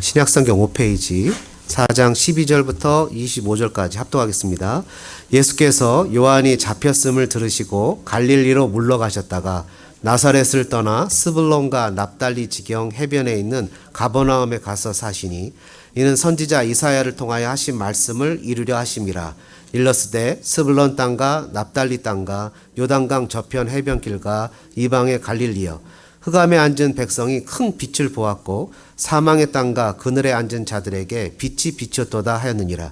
신약성경 5페이지 4장 12절부터 25절까지 합독하겠습니다. 예수께서 요한이 잡혔음을 들으시고 갈릴리로 물러가셨다가 나사렛을 떠나 스불론과 납달리 지경 해변에 있는 가버나움에 가서 사시니 이는 선지자 이사야를 통하여 하신 말씀을 이루려 하심이라. 일러스되 스불론 땅과 납달리 땅과 요단강 저편 해변길과 이방의 갈릴리여, 흑암에 앉은 백성이 큰 빛을 보았고 사망의 땅과 그늘에 앉은 자들에게 빛이 비쳤도다 하였느니라.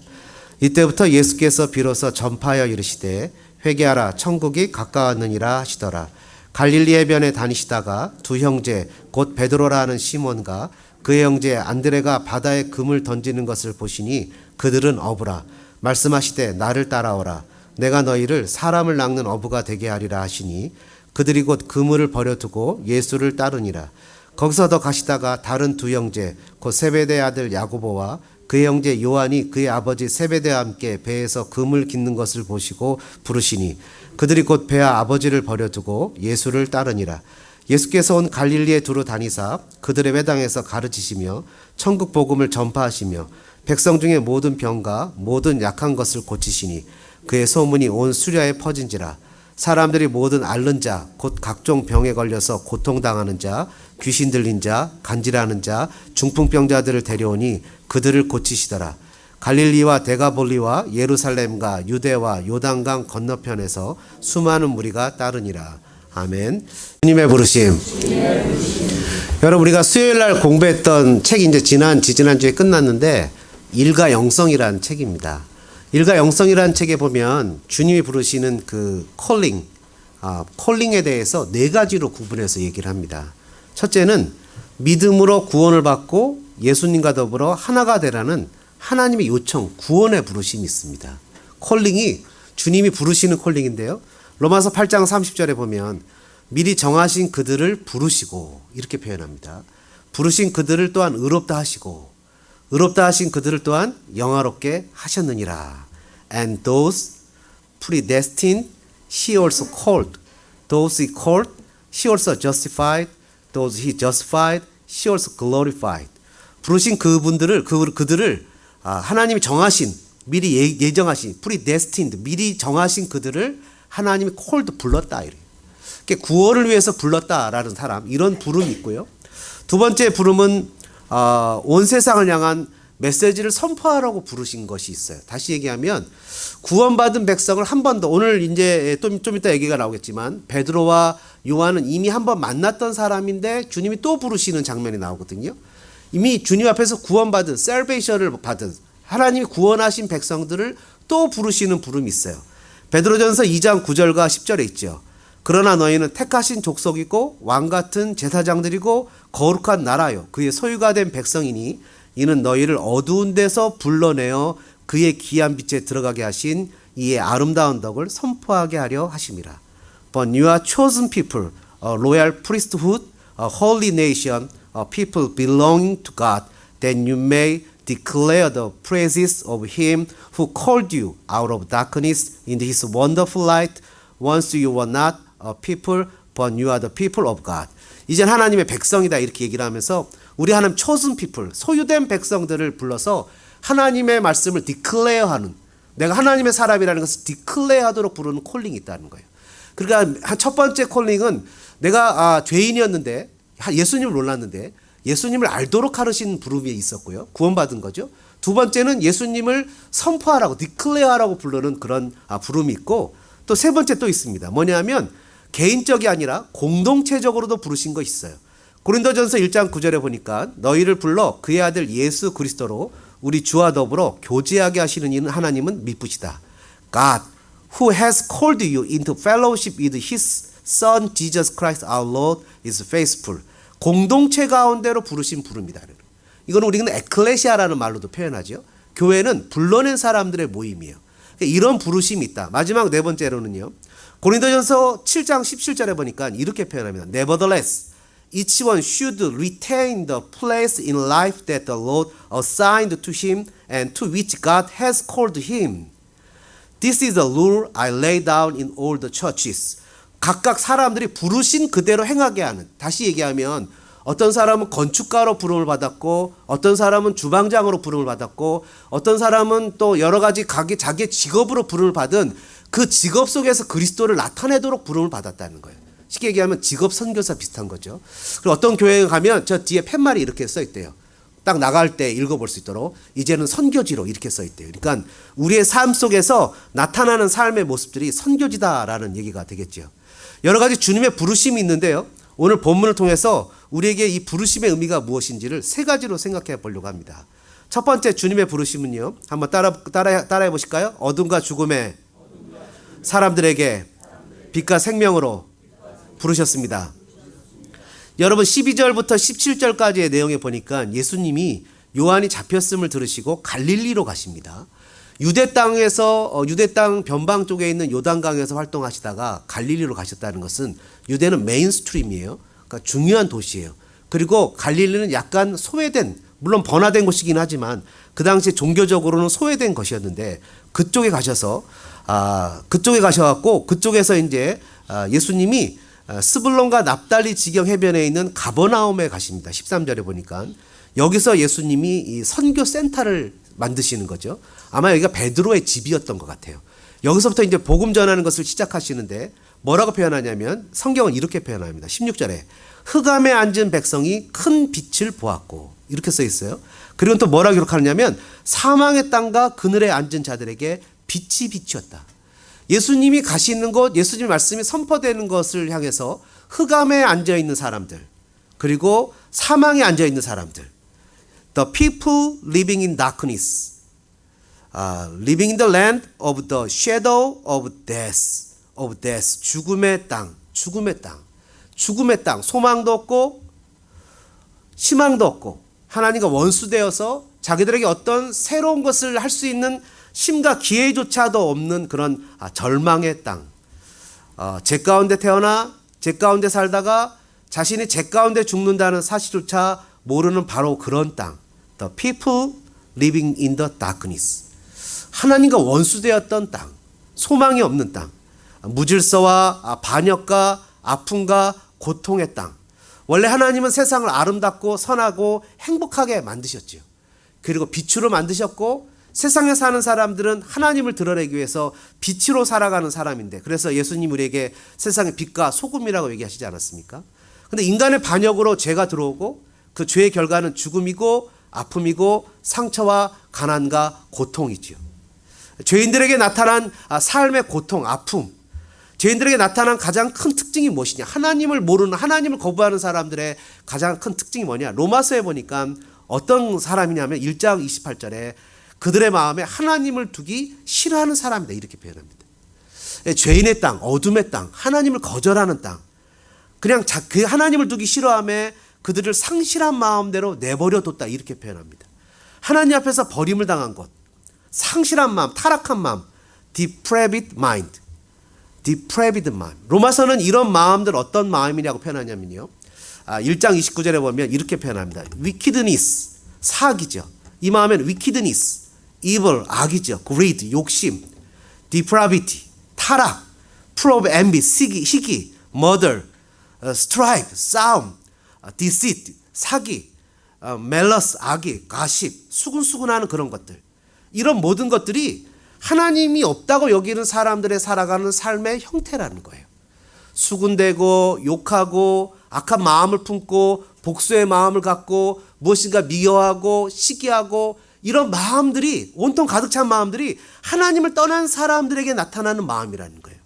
이때부터 예수께서 비로소 전파하여 이르시되 회개하라, 천국이 가까웠느니라 하시더라. 갈릴리 해변에 다니시다가 두 형제 곧 베드로라 하는 시몬과 그의 형제 안드레가 바다에 금을 던지는 것을 보시니 그들은 어부라. 말씀하시되 나를 따라오라. 내가 너희를 사람을 낚는 어부가 되게 하리라 하시니 그들이 곧 그물을 버려두고 예수를 따르니라. 거기서 더 가시다가 다른 두 형제 곧 세베대의 아들 야고보와 그의 형제 요한이 그의 아버지 세베대와 함께 배에서 금을 깃는 것을 보시고 부르시니 그들이 곧 배와 아버지를 버려두고 예수를 따르니라. 예수께서 온 갈릴리에 두루 다니사 그들의 회당에서 가르치시며 천국 복음을 전파하시며 백성 중에 모든 병과 모든 약한 것을 고치시니 그의 소문이 온 수려에 퍼진지라. 사람들이 모든 앓는 자, 곧 각종 병에 걸려서 고통당하는 자, 귀신 들린 자, 간질하는 자, 중풍병자들을 데려오니 그들을 고치시더라. 갈릴리와 데가볼리와 예루살렘과 유대와 요단강 건너편에서 수많은 무리가 따르니라. 아멘. 주님의 부르심. 여러분, 우리가 수요일 날 공부했던 책이 이제 지지난주에 끝났는데 일가 영성이라는 책입니다. 일가 영성이라는 책에 보면 주님이 부르시는 그 콜링에 대해서 네 가지로 구분해서 얘기를 합니다. 첫째는 믿음으로 구원을 받고 예수님과 더불어 하나가 되라는 하나님의 요청, 구원의 부르심이 있습니다. 콜링이 주님이 부르시는 콜링인데요. 로마서 8장 30절에 보면 미리 정하신 그들을 부르시고 이렇게 표현합니다. 부르신 그들을 또한 의롭다 하시고 의롭다 하신 그들을 또한 영화롭게 하셨느니라. And those predestined, he also called. Those he called, he also justified. Those he justified, he also glorified. 부르신 그분들을, 그들을 하나님이 정하신, 미리 예정하신, predestined, 미리 정하신 그들을 하나님이 called, 불렀다. 이래요. 구원을 위해서 불렀다라는 사람, 이런 부름이 있고요. 두 번째 부름은 온 세상을 향한 메시지를 선포하라고 부르신 것이 있어요. 다시 얘기하면 구원받은 백성을 한 번 더, 오늘 이제 좀 이따 얘기가 나오겠지만 베드로와 요한은 이미 한 번 만났던 사람인데 주님이 또 부르시는 장면이 나오거든요. 이미 주님 앞에서 구원받은, 셀베이션을 받은 하나님이 구원하신 백성들을 또 부르시는 부름이 있어요. 베드로전서 2장 9절과 10절에 있죠. 그러나 너희는 택하신 족속이고 왕같은 제사장들이고 거룩한 나라요 그의 소유가 된 백성이니 이는 너희를 어두운 데서 불러내어 그의 귀한 빛에 들어가게 하신 이의 아름다운 덕을 선포하게 하려 하심이라. But you are chosen people, a royal priesthood, a holy nation, a people belonging to God, that you may declare the praises of him who called you out of darkness into his wonderful light. Once you were not a people, but you are the people of God. 이젠 하나님의 백성이다 이렇게 얘기를 하면서 우리 하나님 chosen people, 소유된 백성들을 불러서 하나님의 말씀을 declare하는, 내가 하나님의 사람이라는 것을 declare하도록 부르는 콜링이 있다는 거예요. 그러니까 첫 번째 콜링은 내가 죄인이었는데 예수님을 몰랐는데 예수님을 알도록 하신 부름이 있었고요. 구원받은 거죠. 두 번째는 예수님을 선포하라고, declare하라고 부르는 그런 부름이 있고, 또 세 번째 또 있습니다. 뭐냐면 개인적이 아니라 공동체적으로도 부르신 거 있어요. 고린도전서 1장 9절에 보니까 너희를 불러 그의 아들 예수 그리스도로 우리 주와 더불어 교제하게 하시는 이는 하나님은 미쁘시다. God who has called you into fellowship with his son Jesus Christ our Lord is faithful. 공동체 가운데로 부르신 부름이다. 이거는 우리는 에클레시아라는 말로도 표현하죠. 교회는 불러낸 사람들의 모임이에요. 이런 부르심이 있다. 마지막 네 번째로는요. 고린도전서 7장 17절에 보니까 이렇게 표현합니다. Nevertheless, each one should retain the place in life that the Lord assigned to him and to which God has called him. This is the rule I lay down in all the churches. 각각 사람들이 부르신 그대로 행하게 하는, 다시 얘기하면 어떤 사람은 건축가로 부름을 받았고, 어떤 사람은 주방장으로 부름을 받았고, 어떤 사람은 또 여러 가지 자기의 직업으로 부름을 받은 그 직업 속에서 그리스도를 나타내도록 부름을 받았다는 거예요. 쉽게 얘기하면 직업 선교사 비슷한 거죠. 그리고 어떤 교회에 가면 저 뒤에 팻말이 이렇게 써 있대요. 딱 나갈 때 읽어볼 수 있도록 이제는 선교지로 이렇게 써 있대요. 그러니까 우리의 삶 속에서 나타나는 삶의 모습들이 선교지다라는 얘기가 되겠죠. 여러 가지 주님의 부르심이 있는데요. 오늘 본문을 통해서 우리에게 이 부르심의 의미가 무엇인지를 세 가지로 생각해 보려고 합니다. 첫 번째 주님의 부르심은요. 한번 따라해 보실까요? 어둠과 죽음의 사람들에게 빛과 생명으로 부르셨습니다. 여러분 12절부터 17절까지의 내용에 보니까 예수님이 요한이 잡혔음을 들으시고 갈릴리로 가십니다. 유대 땅 변방 쪽에 있는 요단강에서 활동하시다가 갈릴리로 가셨다는 것은 유대는 메인스트림이에요. 그러니까 중요한 도시예요. 그리고 갈릴리는 약간 소외된, 물론 번화된 곳이긴 하지만 그 당시 종교적으로는 소외된 것이었는데 그쪽에 가셔갖고 그쪽에서 이제 예수님이 스불론과 납달리 지경 해변에 있는 가버나움에 가십니다. 13절에 보니까 여기서 예수님이 이 선교 센터를 만드시는 거죠. 아마 여기가 베드로의 집이었던 것 같아요. 여기서부터 이제 복음 전하는 것을 시작하시는데 뭐라고 표현하냐면 성경은 이렇게 표현합니다. 16절에 흑암에 앉은 백성이 큰 빛을 보았고 이렇게 써 있어요. 그리고 또 뭐라고 기록하느냐면 사망의 땅과 그늘에 앉은 자들에게 빛이 비추었다. 예수님이 가시는 곳, 예수님 말씀이 선포되는 것을 향해서 흑암에 앉아있는 사람들, 그리고 사망에 앉아있는 사람들, The people living in darkness, living in the land of the shadow of death, 죽음의 땅, 소망도 없고 희망도 없고 하나님과 원수되어서 자기들에게 어떤 새로운 것을 할 수 있는 힘과 기회조차도 없는 그런 절망의 땅. 죄 가운데 태어나 죄 가운데 살다가 자신이 죄 가운데 죽는다는 사실조차 모르는 바로 그런 땅. The people living in the darkness. 하나님과 원수되었던 땅. 소망이 없는 땅. 무질서와 반역과 아픔과 고통의 땅. 원래 하나님은 세상을 아름답고 선하고 행복하게 만드셨죠. 그리고 빛으로 만드셨고 세상에 사는 사람들은 하나님을 드러내기 위해서 빛으로 살아가는 사람인데 그래서 예수님 우리에게 세상의 빛과 소금이라고 얘기하시지 않았습니까? 그런데 인간의 반역으로 죄가 들어오고 그 죄의 결과는 죽음이고 아픔이고 상처와 가난과 고통이지요. 죄인들에게 나타난 삶의 고통, 아픔, 죄인들에게 나타난 가장 큰 특징이 무엇이냐? 하나님을 모르는, 하나님을 거부하는 사람들의 가장 큰 특징이 뭐냐? 로마서에 보니까 어떤 사람이냐면 1장 28절에 그들의 마음에 하나님을 두기 싫어하는 사람이다 이렇게 표현합니다. 죄인의 땅, 어둠의 땅, 하나님을 거절하는 땅, 그냥 그 하나님을 두기 싫어함에 그들을 상실한 마음대로 내버려 뒀다 이렇게 표현합니다. 하나님 앞에서 버림을 당한 것, 상실한 마음, 타락한 마음, depraved mind. 로마서는 이런 마음들 어떤 마음이냐고 표현하냐면요. 1장 29절에 보면 이렇게 표현합니다. wickedness, 사악이죠. 이 마음에는 wickedness, evil, 악이죠. greed, 욕심, depravity, 타락, full of envy, 시기, murder, strife, 싸움, deceit, 사기, malice, 악의, 가십, 수근수근하는 그런 것들. 이런 모든 것들이 하나님이 없다고 여기는 사람들의 살아가는 삶의 형태라는 거예요. 수군대고 욕하고 악한 마음을 품고 복수의 마음을 갖고 무엇인가 미워하고 시기하고 이런 마음들이 온통 가득 찬 마음들이 하나님을 떠난 사람들에게 나타나는 마음이라는 거예요.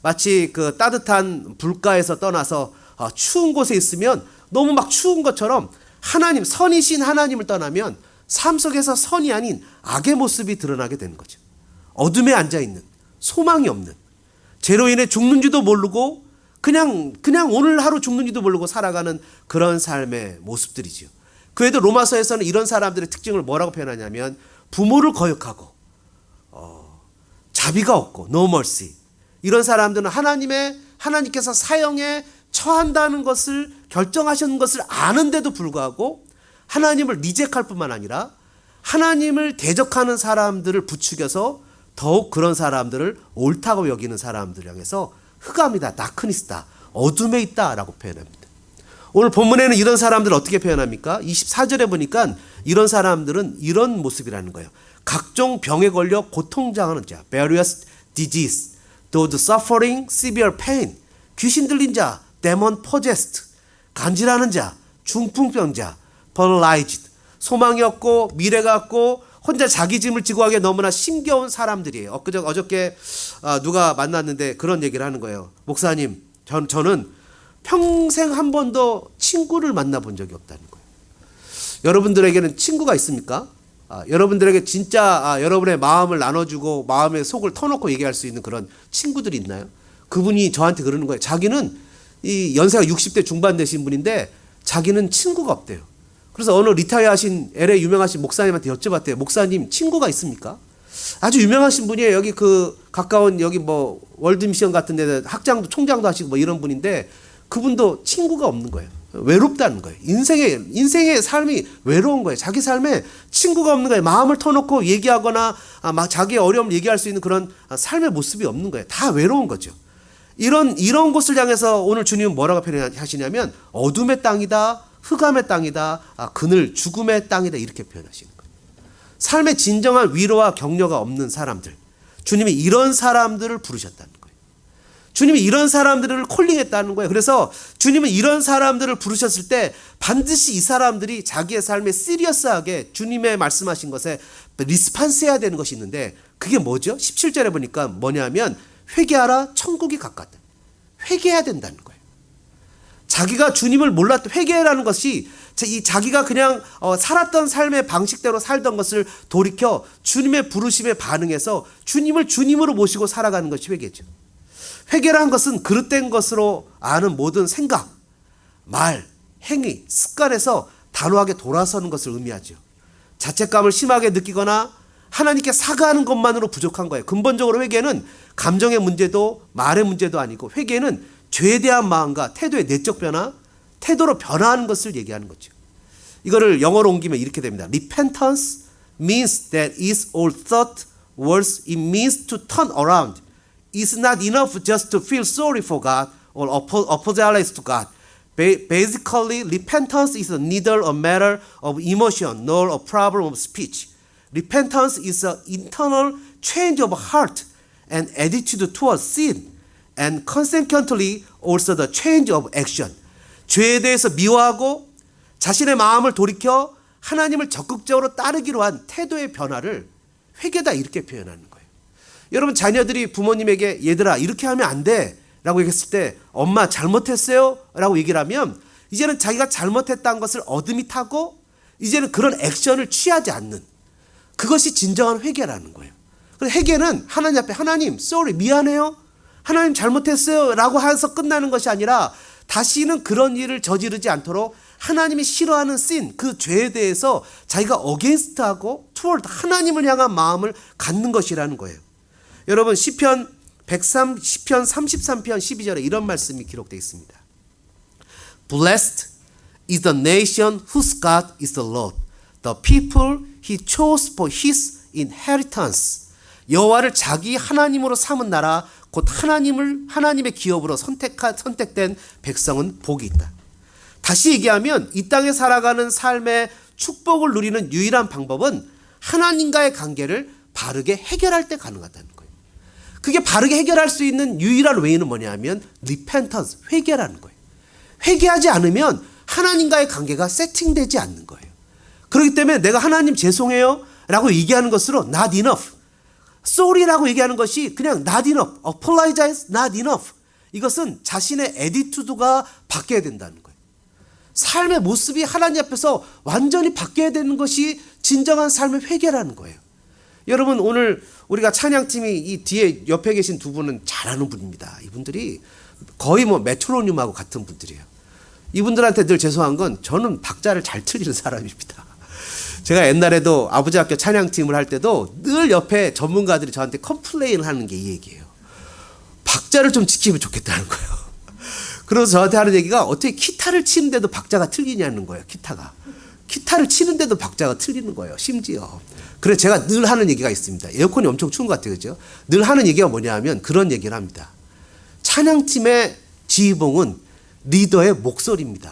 마치 그 따뜻한 불가에서 떠나서 추운 곳에 있으면 너무 막 추운 것처럼 하나님, 선이신 하나님을 떠나면 삶 속에서 선이 아닌 악의 모습이 드러나게 되는 거죠. 어둠에 앉아있는, 소망이 없는, 죄로 인해 죽는지도 모르고 그냥 오늘 하루 죽는지도 모르고 살아가는 그런 삶의 모습들이죠. 그래도 로마서에서는 이런 사람들의 특징을 뭐라고 표현하냐면 부모를 거역하고 자비가 없고 no mercy. 이런 사람들은 하나님께서 사형에 처한다는 것을 결정하시는 것을 아는데도 불구하고 하나님을 리젝할 뿐만 아니라 하나님을 대적하는 사람들을 부추겨서 더욱 그런 사람들을 옳다고 여기는 사람들 향해서 흑암이다, 다크니스다, 어둠에 있다라고 표현합니다. 오늘 본문에는 이런 사람들을 어떻게 표현합니까? 24절에 보니까 이런 사람들은 이런 모습이라는 거예요. 각종 병에 걸려 고통당하는 자, various disease, those suffering severe pain, 귀신 들린 자, demon possessed, 간질하는 자, 중풍병자, paralyzed, 소망이 없고 미래가 없고 혼자 자기 짐을 지고 하기에 너무나 힘겨운 사람들이에요. 어저께 누가 만났는데 그런 얘기를 하는 거예요. 목사님, 저는 평생 한 번도 친구를 만나본 적이 없다는 거예요. 여러분들에게는 친구가 있습니까? 여러분들에게 진짜 여러분의 마음을 나눠주고 마음의 속을 터놓고 얘기할 수 있는 그런 친구들이 있나요? 그분이 저한테 그러는 거예요. 자기는 이 연세가 60대 중반 되신 분인데 자기는 친구가 없대요. 그래서 어느 리타이어하신 LA 유명하신 목사님한테 여쭤봤대요. 목사님 친구가 있습니까? 아주 유명하신 분이에요. 여기 그 가까운 여기 뭐 월드미션 같은 데 학장도 총장도 하시고 뭐 이런 분인데 그분도 친구가 없는 거예요. 외롭다는 거예요. 인생의 삶이 외로운 거예요. 자기 삶에 친구가 없는 거예요. 마음을 터놓고 얘기하거나 자기의 어려움을 얘기할 수 있는 그런 삶의 모습이 없는 거예요. 다 외로운 거죠. 이런 곳을 향해서 오늘 주님은 뭐라고 표현하시냐면 어둠의 땅이다, 흑암의 땅이다, 그늘 죽음의 땅이다 이렇게 표현하시는 거예요. 삶의 진정한 위로와 격려가 없는 사람들, 주님이 이런 사람들을 부르셨다는 거예요. 주님이 이런 사람들을 콜링했다는 거예요. 그래서 주님은 이런 사람들을 부르셨을 때 반드시 이 사람들이 자기의 삶에 시리어스하게 주님의 말씀하신 것에 리스판스해야 되는 것이 있는데 그게 뭐죠? 17절에 보니까 뭐냐면 회개하라, 천국이 가깝다. 회개해야 된다는 거예요. 자기가 주님을 몰랐던 회개라는 것이 이 자기가 그냥 살았던 삶의 방식대로 살던 것을 돌이켜 주님의 부르심에 반응해서 주님을 주님으로 모시고 살아가는 것이 회개죠. 회개라는 것은 그릇된 것으로 아는 모든 생각, 말, 행위, 습관에서 단호하게 돌아서는 것을 의미하죠. 자책감을 심하게 느끼거나 하나님께 사과하는 것만으로 부족한 거예요. 근본적으로 회개는 감정의 문제도 말의 문제도 아니고 회개는 죄에 대한 마음과 태도의 내적 변화, 태도로 변화하는 것을 얘기하는 거죠. 이거를 영어로 옮기면 이렇게 됩니다. Repentance means that is all thought, words, it means to turn around. It's not enough just to feel sorry for God or apologize to God. Basically, repentance is neither a matter of emotion nor a problem of speech. Repentance is an internal change of heart and attitude towards sin, and consequently also the change of action. 죄에 대해서 미워하고 자신의 마음을 돌이켜 하나님을 적극적으로 따르기로 한 태도의 변화를 회개다 이렇게 표현하는 거예요. 여러분 자녀들이 부모님에게 얘들아 이렇게 하면 안 돼 라고 얘기했을 때 엄마 잘못했어요 라고 얘기를 하면 이제는 자기가 잘못했다는 것을 어둠이 타고 이제는 그런 액션을 취하지 않는 그것이 진정한 회개라는 거예요. 그래서 회개는 하나님 앞에 하나님 sorry 미안해요 하나님 잘못했어요 라고 해서 끝나는 것이 아니라 다시는 그런 일을 저지르지 않도록 하나님이 싫어하는 sin, 그 죄에 대해서 자기가 against하고 toward 하나님을 향한 마음을 갖는 것이라는 거예요. 여러분 시편 33편 12절에 이런 말씀이 기록되어 있습니다. Blessed is the nation whose God is the Lord, the people he chose for his inheritance. 여호와를 자기 하나님으로 삼은 나라 곧 하나님의 기업으로 선택된 백성은 복이 있다. 다시 얘기하면 이 땅에 살아가는 삶의 축복을 누리는 유일한 방법은 하나님과의 관계를 바르게 해결할 때 가능하다는 거예요. 그게 바르게 해결할 수 있는 유일한 웨이는 뭐냐면 repentance, 회개라는 거예요. 회개하지 않으면 하나님과의 관계가 세팅되지 않는 거예요. 그렇기 때문에 내가 하나님 죄송해요 라고 얘기하는 것으로 not enough, sorry라고 얘기하는 것이 그냥 not enough, apologize, not enough. 이것은 자신의 애티튜드가 바뀌어야 된다는 거예요. 삶의 모습이 하나님 앞에서 완전히 바뀌어야 되는 것이 진정한 삶의 회개라는 거예요. 여러분 오늘 우리가 찬양팀이 이 뒤에 옆에 계신 두 분은 잘하는 분입니다. 이분들이 거의 뭐 메트로놈하고 같은 분들이에요. 이분들한테 늘 죄송한 건 저는 박자를 잘 틀리는 사람입니다. 제가 옛날에도 아버지 학교 찬양팀을 할 때도 늘 옆에 전문가들이 저한테 컴플레인 하는 게 이 얘기예요. 박자를 좀 지키면 좋겠다는 거예요. 그래서 저한테 하는 얘기가 어떻게 기타를 치는데도 박자가 틀리냐는 거예요. 기타를 치는데도 박자가 틀리는 거예요. 심지어. 그래서 제가 늘 하는 얘기가 있습니다. 에어컨이 엄청 추운 것 같아요. 그죠? 늘 하는 얘기가 뭐냐 하면 그런 얘기를 합니다. 찬양팀의 지휘봉은 리더의 목소리입니다.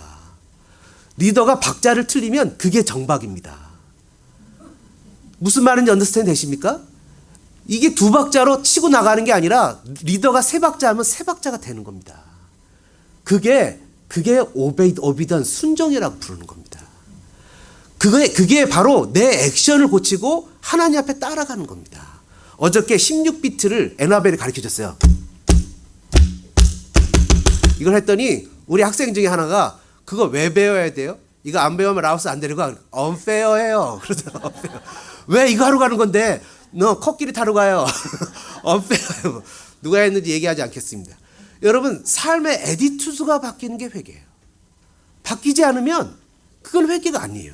리더가 박자를 틀리면 그게 정박입니다. 무슨 말인지 언더스탠드 되십니까? 이게 두 박자로 치고 나가는 게 아니라 리더가 세 박자 하면 세 박자가 되는 겁니다. 그게 오비던 순종이라고 부르는 겁니다. 그게 바로 내 액션을 고치고 하나님 앞에 따라가는 겁니다. 어저께 16비트를 에나벨이 가르쳐줬어요. 이걸 했더니 우리 학생 중에 하나가 그거 왜 배워야 돼요? 이거 안 배우면 라오스 안 되는 거 unfair해요. 그러더라고요. 왜 이거 하러 가는 건데? 너 코끼리 타러 가요. unfair. 누가 했는지 얘기하지 않겠습니다. 여러분, 삶의 애티튜드가 바뀌는 게 회개예요. 바뀌지 않으면 그건 회개가 아니에요.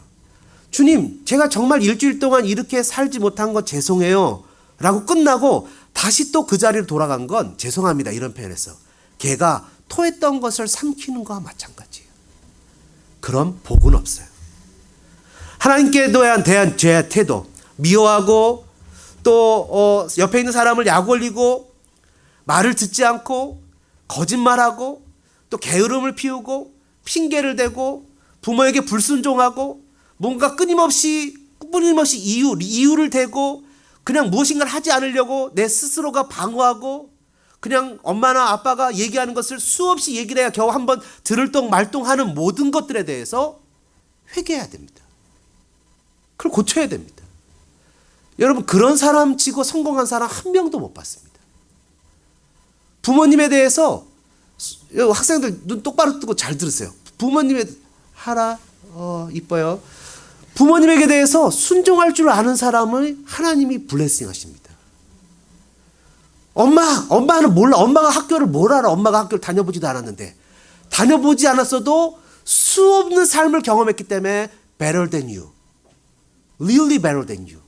주님, 제가 정말 일주일 동안 이렇게 살지 못한 건 죄송해요 라고 끝나고 다시 또 그 자리로 돌아간 건 죄송합니다 이런 표현했어. 걔가 토했던 것을 삼키는 거와 마찬가지예요. 그럼 복은 없어요. 하나님께 대한 죄의 태도, 미워하고 또 옆에 있는 사람을 약 올리고 말을 듣지 않고 거짓말하고 또 게으름을 피우고 핑계를 대고 부모에게 불순종하고 뭔가 끊임없이 이유를 대고 그냥 무엇인가를 하지 않으려고 내 스스로가 방어하고 그냥 엄마나 아빠가 얘기하는 것을 수없이 얘기를 해야 겨우 한번 들을똥 말똥하는 모든 것들에 대해서 회개해야 됩니다. 그걸 고쳐야 됩니다. 여러분, 그런 사람 치고 성공한 사람 한 명도 못 봤습니다. 부모님에 대해서 학생들 눈 똑바로 뜨고 잘 들으세요. 부모님에 하라 이뻐요. 부모님에게 대해서 순종할 줄 아는 사람을 하나님이 블레싱 하십니다. 엄마는 몰라. 엄마가 학교를 뭘 알아. 엄마가 학교를 다녀보지도 않았는데. 다녀보지 않았어도 수없는 삶을 경험했기 때문에 better than you. Really better than you.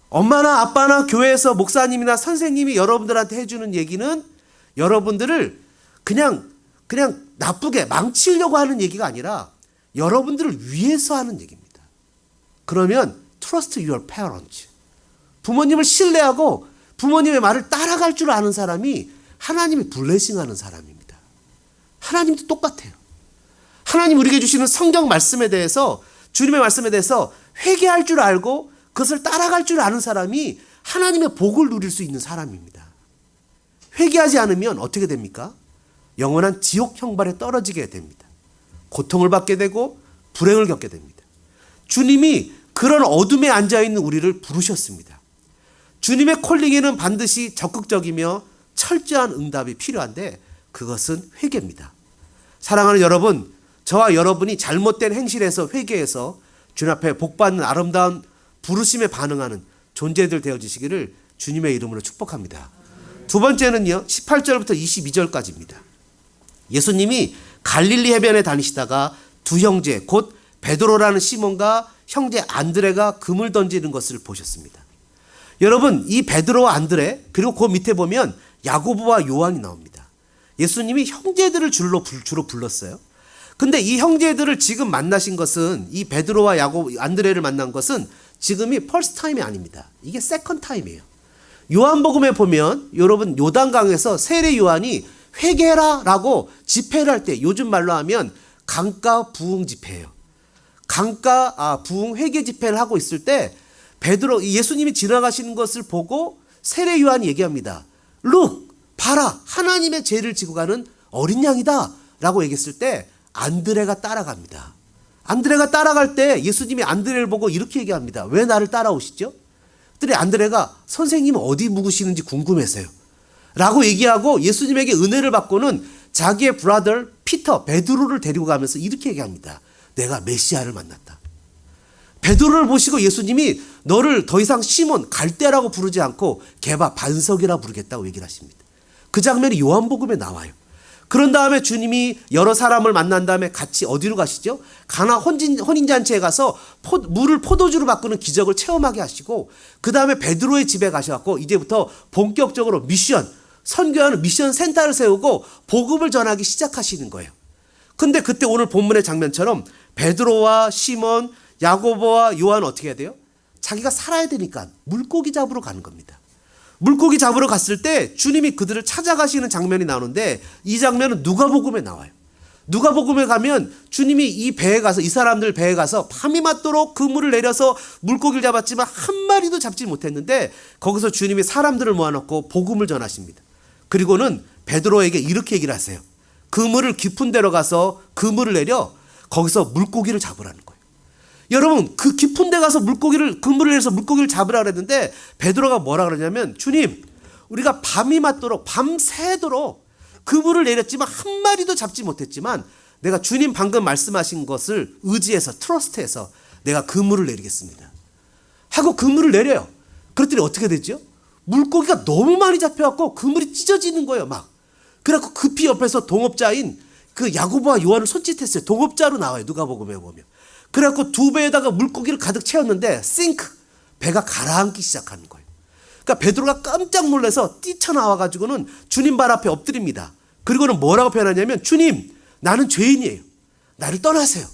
엄마나 아빠나 교회에서 목사님이나 선생님이 여러분들한테 해주는 얘기는 여러분들을 그냥 나쁘게 망치려고 하는 얘기가 아니라 여러분들을 위해서 하는 얘기입니다. 그러면 trust your parents. 부모님을 신뢰하고 부모님의 말을 따라갈 줄 아는 사람이 하나님이 블레싱하는 사람입니다. 하나님도 똑같아요. 하나님 우리에게 주시는 성경 말씀에 대해서 주님의 말씀에 대해서 회개할 줄 알고 그것을 따라갈 줄 아는 사람이 하나님의 복을 누릴 수 있는 사람입니다. 회개하지 않으면 어떻게 됩니까? 영원한 지옥 형벌에 떨어지게 됩니다. 고통을 받게 되고 불행을 겪게 됩니다. 주님이 그런 어둠에 앉아있는 우리를 부르셨습니다. 주님의 콜링에는 반드시 적극적이며 철저한 응답이 필요한데 그것은 회개입니다. 사랑하는 여러분, 저와 여러분이 잘못된 행실에서 회개해서 주님 앞에 복받는 아름다운 부르심에 반응하는 존재들 되어주시기를 주님의 이름으로 축복합니다. 두 번째는요, 18절부터 22절까지입니다. 예수님이 갈릴리 해변에 다니시다가 두 형제 곧 베드로라는 시몬과 형제 안드레가 금을 던지는 것을 보셨습니다. 여러분, 이 베드로와 안드레 그리고 그 밑에 보면 야고보와 요한이 나옵니다. 예수님이 형제들을 주로 불렀어요. 근데 이 형제들을 지금 만나신 것은 이 베드로와 안드레를 만난 것은 지금이 퍼스트 타임이 아닙니다. 이게 세컨드 타임이에요. 요한복음에 보면 여러분 요단강에서 세례 요한이 회개해라 라고 집회를 할 때 요즘 말로 하면 강가 부흥 집회예요. 강가 부흥 회개 집회를 하고 있을 때 예수님이 지나가시는 것을 보고 세례 요한이 얘기합니다. Look, 봐라, 하나님의 죄를 지고 가는 어린 양이다 라고 얘기했을 때 안드레가 따라갑니다. 안드레가 따라갈 때 예수님이 안드레를 보고 이렇게 얘기합니다. 왜 나를 따라오시죠? 그랬더니 안드레가 선생님은 어디 묵으시는지 궁금해서요 라고 얘기하고 예수님에게 은혜를 받고는 자기의 브라더 피터 베드로를 데리고 가면서 이렇게 얘기합니다. 내가 메시아를 만났다. 베드로를 보시고 예수님이 너를 더 이상 시몬 갈대라고 부르지 않고 게바 반석이라 부르겠다고 얘기를 하십니다. 그 장면이 요한복음에 나와요. 그런 다음에 주님이 여러 사람을 만난 다음에 같이 어디로 가시죠? 가나 혼인잔치에 가서 물을 포도주로 바꾸는 기적을 체험하게 하시고 그 다음에 베드로의 집에 가셔서 이제부터 본격적으로 선교하는 미션 센터를 세우고 복음을 전하기 시작하시는 거예요. 근데 그때 오늘 본문의 장면처럼 베드로와 시몬, 야고보와 요한은 어떻게 해야 돼요? 자기가 살아야 되니까 물고기 잡으러 가는 겁니다. 물고기 잡으러 갔을 때 주님이 그들을 찾아가시는 장면이 나오는데 이 장면은 누가복음에 나와요. 누가복음에 가면 주님이 이 배에 가서 이 사람들 배에 가서 밤이 맞도록 그물을 내려서 물고기를 잡았지만 한 마리도 잡지 못했는데 거기서 주님이 사람들을 모아놓고 복음을 전하십니다. 그리고는 베드로에게 이렇게 얘기를 하세요. 그물을 깊은 데로 가서 그물을 내려 거기서 물고기를 잡으라는 거예요. 여러분, 그 깊은 데 가서 그물을 내서 물고기를 잡으라 그랬는데 베드로가 뭐라 그러냐면, 주님, 우리가 밤이 맞도록 밤새도록 그물을 내렸지만 한 마리도 잡지 못했지만 내가 주님 방금 말씀하신 것을 의지해서 트러스트해서 내가 그물을 내리겠습니다 하고 그물을 내려요. 그랬더니 어떻게 되죠? 물고기가 너무 많이 잡혀갖고 그물이 찢어지는 거예요. 막 그래갖고 급히 옆에서 동업자인 그 야고보와 요한을 손짓했어요. 동업자로 나와요, 누가복음에 보면. 그래갖고 두 배에다가 물고기를 가득 채웠는데 배가 가라앉기 시작하는 거예요. 그러니까 베드로가 깜짝 놀라서 뛰쳐나와가지고는 주님 발 앞에 엎드립니다. 그리고는 뭐라고 표현하냐면, 주님, 나는 죄인이에요. 나를 떠나세요.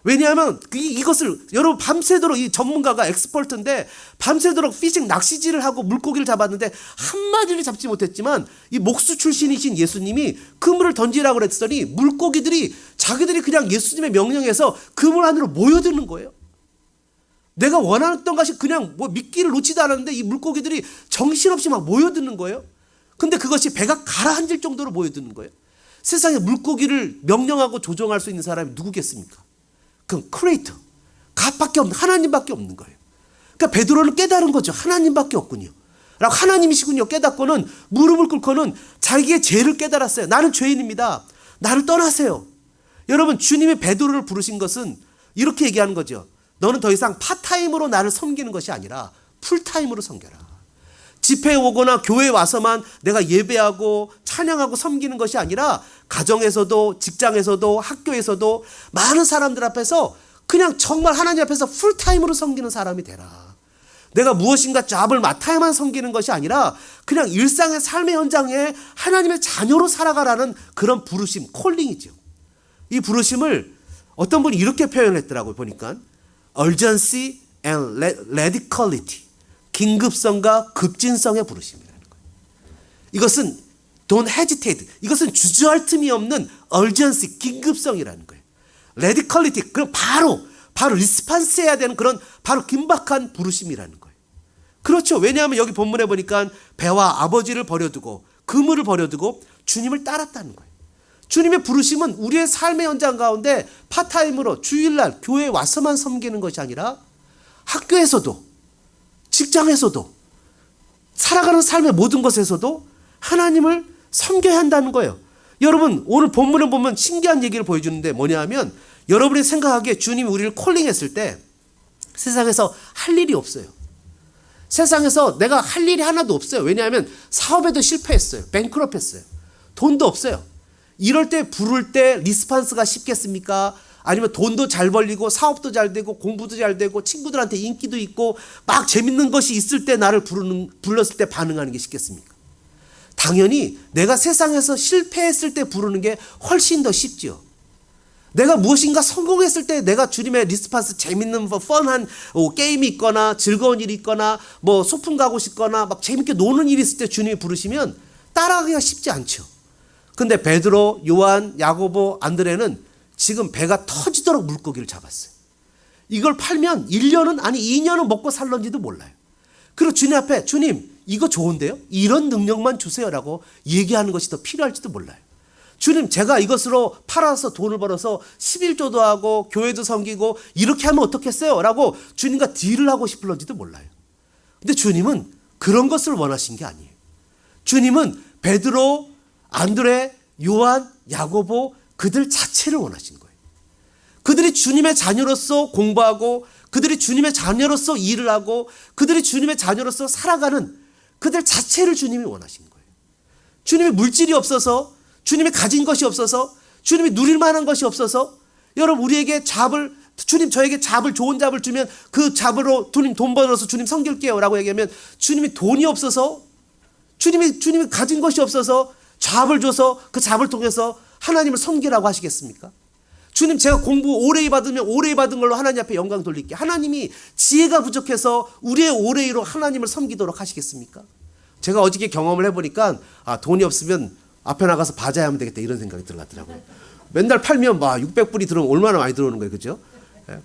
왜냐하면 이것을 여러분 밤새도록, 이 전문가가 엑스퍼트인데 밤새도록 피싱 낚시질을 하고 물고기를 잡았는데 한 마리를 잡지 못했지만 이 목수 출신이신 예수님이 그물을 던지라고 그랬더니 물고기들이 자기들이 그냥 예수님의 명령에서 그물 안으로 모여드는 거예요. 내가 원했던 것이 그냥 뭐 미끼를 놓지도 않았는데 이 물고기들이 정신없이 막 모여드는 거예요. 근데 그것이 배가 가라앉을 정도로 모여드는 거예요. 세상에 물고기를 명령하고 조종할 수 있는 사람이 누구겠습니까? 그건 크리에이터, 갓밖에 없는 하나님밖에 없는 거예요. 그러니까 베드로는 깨달은 거죠. 하나님밖에 없군요. 라고 하나님이시군요. 깨닫고는 무릎을 꿇고는 자기의 죄를 깨달았어요. 나는 죄인입니다. 나를 떠나세요. 여러분, 주님이 베드로를 부르신 것은 이렇게 얘기하는 거죠. 너는 더 이상 파타임으로 나를 섬기는 것이 아니라 풀타임으로 섬겨라. 집회에 오거나 교회에 와서만 내가 예배하고 찬양하고 섬기는 것이 아니라 가정에서도 직장에서도 학교에서도 많은 사람들 앞에서 그냥 정말 하나님 앞에서 풀타임으로 섬기는 사람이 되라. 내가 무엇인가 잡을 맡아야만 섬기는 것이 아니라 그냥 일상의 삶의 현장에 하나님의 자녀로 살아가라는 그런 부르심, 콜링이죠. 이 부르심을 어떤 분이 이렇게 표현했더라고요. 보니까 urgency and radicality, 긴급성과 급진성의 부르심이라는 거예요. 이것은 don't hesitate, 이것은 주저할 틈이 없는 urgency, 긴급성이라는 거예요. radicality, 그럼 바로 리스판스 해야 되는 그런 바로 긴박한 부르심이라는 거예요. 그렇죠. 왜냐하면 여기 본문에 보니까 배와 아버지를 버려두고 그물을 버려두고 주님을 따랐다는 거예요. 주님의 부르심은 우리의 삶의 현장 가운데 파타임으로 주일날 교회에 와서만 섬기는 것이 아니라 학교에서도 직장에서도 살아가는 삶의 모든 것에서도 하나님을 섬겨야 한다는 거예요. 여러분, 오늘 본문을 보면 신기한 얘기를 보여주는데 뭐냐 하면, 여러분이 생각하기에 주님이 우리를 콜링했을 때 세상에서 할 일이 없어요. 세상에서 내가 할 일이 하나도 없어요. 왜냐하면 사업에도 실패했어요. 뱅크럽했어요. 돈도 없어요. 이럴 때 부를 때 리스판스가 쉽겠습니까? 아니면 돈도 잘 벌리고 사업도 잘 되고 공부도 잘 되고 친구들한테 인기도 있고 막 재밌는 것이 있을 때 나를 불렀을 때 반응하는 게 쉽겠습니까? 당연히 내가 세상에서 실패했을 때 부르는 게 훨씬 더 쉽죠. 내가 무엇인가 성공했을 때 내가 주님의 리스판스, 재밌는 펀한 게임이 있거나 즐거운 일이 있거나 뭐 소풍 가고 싶거나 막 재밌게 노는 일이 있을 때 주님이 부르시면 따라가기가 쉽지 않죠. 근데 베드로, 요한, 야고보, 안드레는 지금 배가 터지도록 물고기를 잡았어요. 이걸 팔면 1년은 아니 2년은 먹고 살런지도 몰라요. 그리고 주님 앞에, 주님 이거 좋은데요? 이런 능력만 주세요라고 얘기하는 것이 더 필요할지도 몰라요. 주님, 제가 이것으로 팔아서 돈을 벌어서 11조도 하고 교회도 섬기고 이렇게 하면 어떻겠어요? 라고 주님과 딜을 하고 싶을런지도 몰라요. 근데 주님은 그런 것을 원하신 게 아니에요. 주님은 베드로, 안드레, 요한, 야고보 그들 자체를 원하신 거예요. 그들이 주님의 자녀로서 공부하고 그들이 주님의 자녀로서 일을 하고 그들이 주님의 자녀로서 살아가는 그들 자체를 주님이 원하신 거예요. 주님이 물질이 없어서, 주님이 가진 것이 없어서, 주님이 누릴 만한 것이 없어서, 여러분 우리에게 주님 저에게 좋은 잡을 주면 그 잡으로 주님 돈 벌어서 주님 섬길게요 라고 얘기하면, 주님이 돈이 없어서, 주님이 가진 것이 없어서 잡을 줘서 그 잡을 통해서 하나님을 섬기라고 하시겠습니까? 주님, 제가 공부 오래히 받으면 오래히 받은 걸로 하나님 앞에 영광 돌릴게. 하나님이 지혜가 부족해서 우리의 오래히로 하나님을 섬기도록 하시겠습니까? 제가 어저께 경험을 해보니까 돈이 없으면 앞에 나가서 바자야 하면 되겠다 이런 생각이 들어갔더라고요. 맨날 팔면 막 600불이 들어오면 얼마나 많이 들어오는 거예요. 그죠?